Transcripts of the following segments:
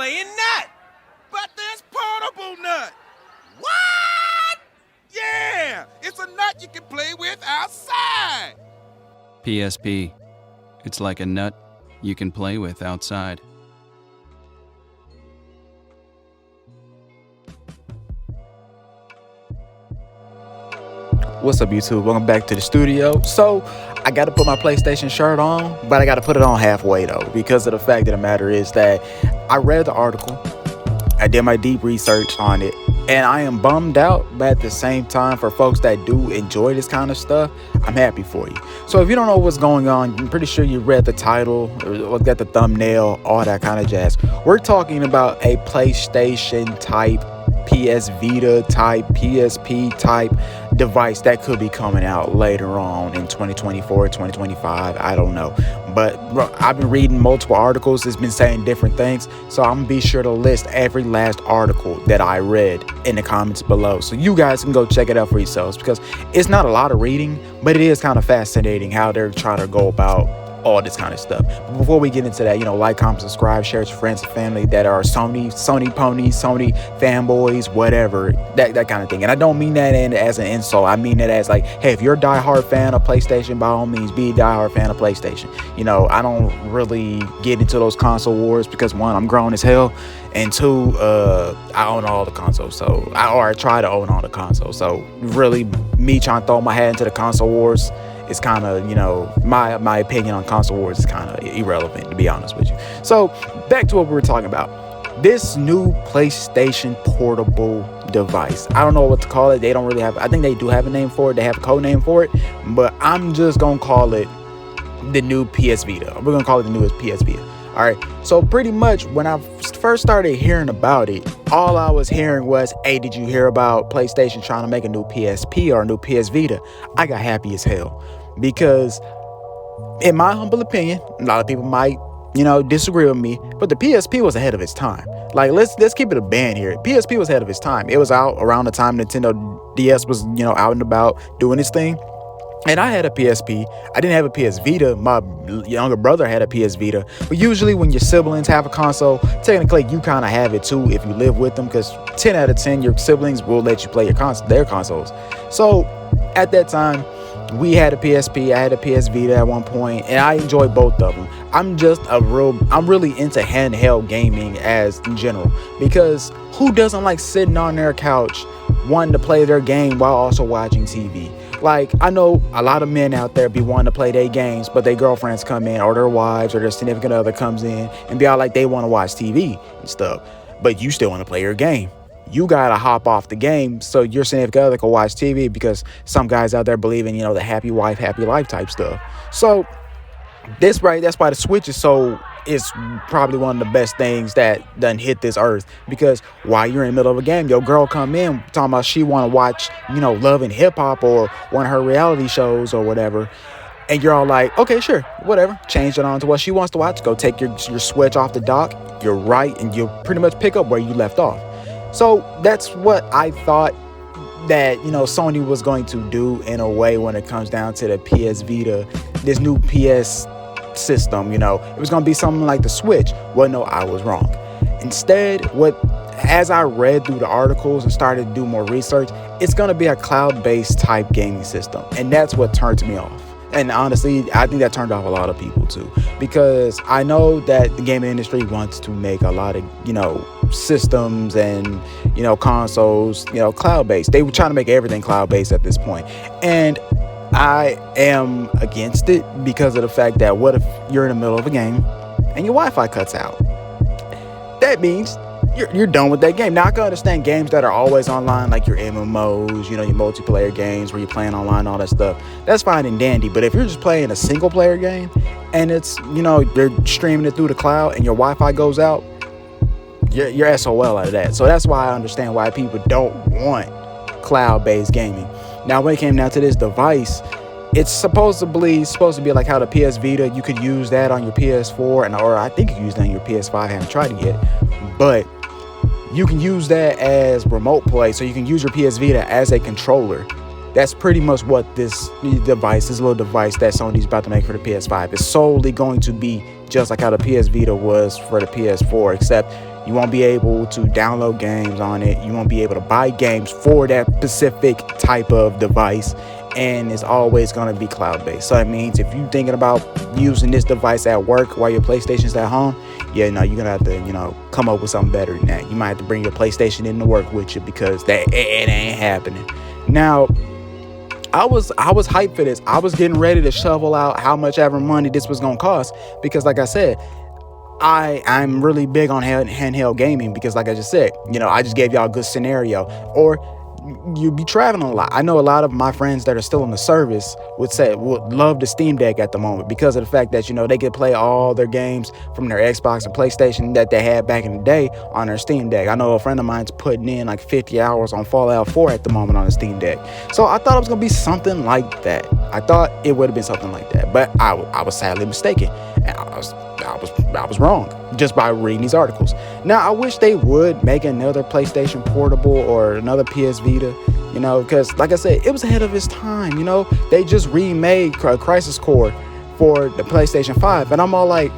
playing nut. But there's portable nut. What? Yeah, it's a nut you can play with outside. PSP. It's like a nut you can play with outside. What's up, YouTube? Welcome back to the studio. So I got to put my PlayStation shirt on, but I got to put it on halfway though, because of the fact of the matter is that I read the article, I did my deep research on it, and I am bummed out, but at the same time, for folks that do enjoy this kind of stuff, I'm happy for you. So if you don't know what's going on, I'm pretty sure you read the title or got the thumbnail, all that kind of jazz. We're talking about a PlayStation type, PS Vita type, PSP type device that could be coming out later on in 2024, 2025. I don't know. But I've been reading multiple articles. It's been saying different things. So I'm going to be sure to list every last article that I read in the comments below, so you guys can go check it out for yourselves, because it's not a lot of reading, but it is kind of fascinating how they're trying to go about all this kind of stuff. But before we get into that, like, comment, subscribe, share it with friends and family that are Sony ponies, Sony fanboys, whatever, that kind of thing. And I don't mean that as an insult. I mean that as like, hey, if you're a diehard fan of PlayStation, by all means, be a diehard fan of PlayStation. I don't really get into those console wars because, one, I'm grown as hell, and two, I own all the consoles, or I try to own all the consoles. So really, me trying to throw my hat into the console wars, it's kind of, my opinion on console wars is kind of irrelevant, to be honest with you. So back to what we were talking about. This new PlayStation portable device. I don't know what to call it. They don't really have, I think they do have a name for it. They have a code name for it, but I'm just going to call it the new PS Vita. We're going to call it the newest PS Vita. All right. So pretty much when I first started hearing about it, all I was hearing was, hey, did you hear about PlayStation trying to make a new PSP or a new PS Vita? I got happy as hell, because in my humble opinion, a lot of people might, disagree with me, but the PSP was ahead of its time. Like, let's keep it a band here. PSP was ahead of its time. It was out around the time Nintendo DS was, out and about doing its thing. And I had a PSP. I didn't have a PS Vita. My younger brother had a PS Vita. But usually when your siblings have a console, technically you kind of have it too if you live with them, because 10 out of 10 your siblings will let you play their consoles. So at that time, we had a PSP. I had a PS Vita at one point, and I enjoyed both of them. I'm really into handheld gaming in general, because who doesn't like sitting on their couch wanting to play their game while also watching TV? Like, I know a lot of men out there be wanting to play their games, but their girlfriends come in, or their wives or their significant other comes in and be all like they want to watch TV and stuff, but you still want to play your game. You gotta hop off the game so your significant other can watch TV, because some guys out there believe in, the happy wife, happy life type stuff. So that's why the Switch is probably one of the best things that done hit this earth, because while you're in the middle of a game, your girl come in talking about she want to watch, Love and Hip Hop or one of her reality shows or whatever, and you're all like, okay, sure, whatever, change it on to what she wants to watch. Go take your Switch off the dock, you're right, and you'll pretty much pick up where you left off. So that's what I thought that, Sony was going to do in a way when it comes down to the PS Vita, this new PS system. It was going to be something like the Switch. Well, no, I was wrong. Instead, as I read through the articles and started to do more research, it's going to be a cloud-based type gaming system, and that's what turned me off. And honestly, I think that turned off a lot of people too, because I know that the gaming industry wants to make a lot of, systems and, consoles, cloud-based. They were trying to make everything cloud-based at this point. And I am against it because of the fact that, what if you're in the middle of a game and your Wi-Fi cuts out? That means you're done with that game. Now, I can understand games that are always online, like your MMOs, your multiplayer games where you're playing online, all that stuff. That's fine and dandy. But if you're just playing a single player game and it's, they're streaming it through the cloud and your Wi-Fi goes out, you're SOL out of that. So that's why I understand why people don't want cloud-based gaming. Now, when it came down to this device, it's supposed to be like how the PS Vita, you could use that on your PS4, or I think you can use that on your PS5. I haven't tried it yet, but you can use that as remote play. So you can use your PS Vita as a controller. That's pretty much what this little device that Sony's about to make for the PS5 is solely going to be, just like how the PS Vita was for the PS4, except You won't be able to download games on it. You won't be able to buy games for that specific type of device. And it's always going to be cloud-based. So that means if you're thinking about using this device at work while your PlayStation's at home, yeah, no, you're going to have to, come up with something better than that. You might have to bring your PlayStation into work with you because it ain't happening. Now, I was hyped for this. I was getting ready to shovel out how much ever money this was going to cost because, like I said, I'm really big on handheld gaming because, like I just said, I just gave y'all a good scenario. Or you be traveling a lot. I know a lot of my friends that are still in the service would love the Steam Deck at the moment because of the fact that they could play all their games from their Xbox and PlayStation that they had back in the day on their Steam Deck. I know a friend of mine's putting in like 50 hours on Fallout 4 at the moment on the Steam Deck. So I thought it was gonna be something like that. I thought it would have been something like that, but I was sadly mistaken, and I was wrong just by reading these articles. Now, I wish they would make another PlayStation Portable or another PS Vita, because like I said, it was ahead of its time. They just remade Crisis Core for the PlayStation 5, and I'm all like,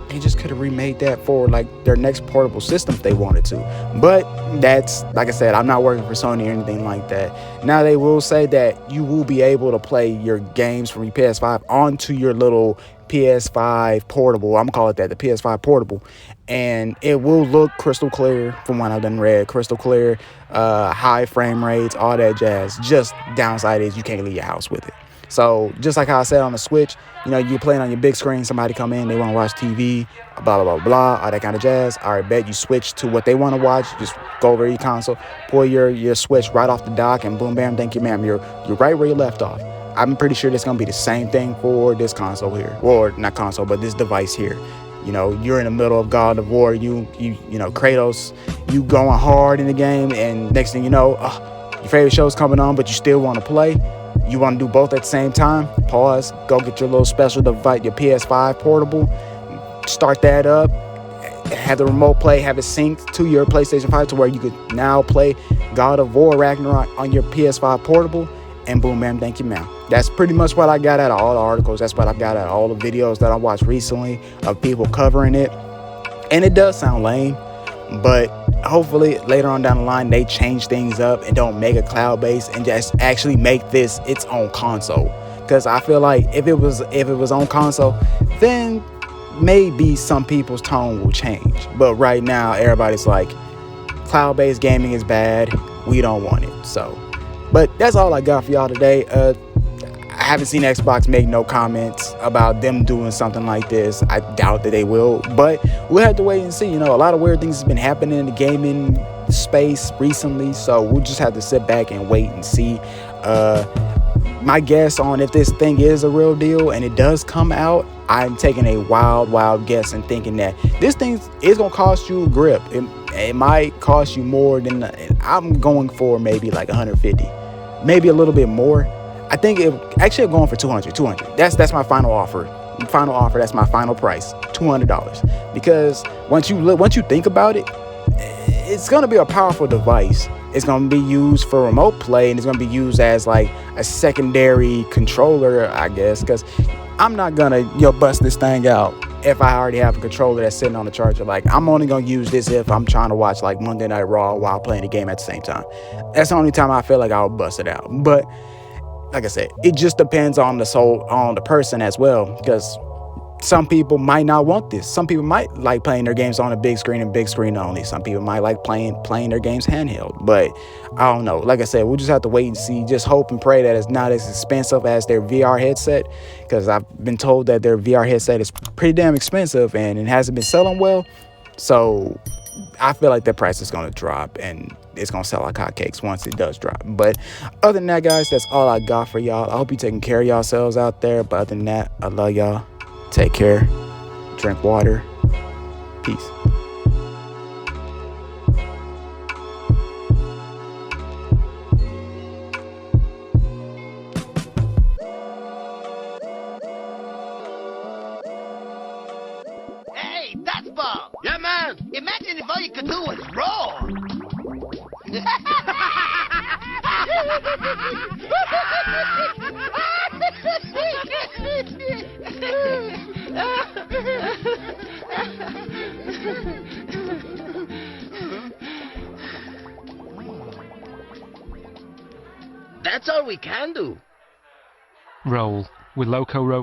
they just could have remade that for like their next portable system if they wanted to. But that's, like I said, I'm not working for Sony or anything like that. Now, they will say that you will be able to play your games from your PS5 onto your little PS5 portable. I'm gonna call it that, the PS5 portable, and it will look crystal clear from what I've done read. Crystal clear, high frame rates, all that jazz. Just downside is you can't leave your house with it. So just like how I said on the Switch, you playing on your big screen, somebody come in, they want to watch TV, blah, blah, blah, blah, all that kind of jazz. All right, bet you switch to what they want to watch. Just go over your console, pull your Switch right off the dock, and boom, bam, thank you, ma'am. You're right where you left off. I'm pretty sure it's going to be the same thing for this console here. Or not console, but this device here. You're in the middle of God of War. You Kratos, you going hard in the game, and next thing you know, your favorite show's coming on, but you still want to play. You want to do both at the same time? Pause, go get your little special device, your PS5 portable, start that up, have the remote play, have it synced to your PlayStation 5 to where you could now play God of War Ragnarok on your PS5 portable, and boom, bam, thank you, ma'am. That's pretty much what I got out of all the articles. That's what I got out of all the videos that I watched recently of people covering it. And it does sound lame, but hopefully later on down the line they change things up and don't make a cloud-based and just actually make this its own console. Because I feel like if it was on console, then maybe some people's tone will change. But right now everybody's like, cloud-based gaming is bad, we don't want it. So, but that's all I got for y'all today. I haven't seen Xbox make no comments about them doing something like this. I doubt that they will, but we'll have to wait and see. A lot of weird things have been happening in the gaming space recently, so we'll just have to sit back and wait and see. My guess on if this thing is a real deal and it does come out, I'm taking a wild guess and thinking that this thing is going to cost you a grip. It might cost you more than, I'm going for maybe like 150, maybe a little bit more. I think I'm going for 200. That's my final offer. That's my final price, $200. Because once you think about it, it's going to be a powerful device. It's going to be used for remote play, and it's going to be used as like a secondary controller, I guess. Because I'm not going to bust this thing out if I already have a controller that's sitting on the charger. Like, I'm only going to use this if I'm trying to watch like Monday Night Raw while playing the game at the same time. That's the only time I feel like I'll bust it out. But like I said, it just depends on the person as well, because some people might not want this. Some people might like playing their games on a big screen and big screen only. Some people might like playing their games handheld. But I don't know. Like I said, we'll just have to wait and see. Just hope and pray that it's not as expensive as their VR headset, because I've been told that their VR headset is pretty damn expensive and it hasn't been selling well. So I feel like that price is going to drop, and it's going to sell like hotcakes once it does drop. But other than that, guys, that's all I got for y'all. I hope you're taking care of yourselves out there. But other than that, I love y'all. Take care. Drink water. Peace. Hey, that's Bob. Yeah, man. Imagine if all you could do was roar. That's all we can do. Roll with Loco Roco.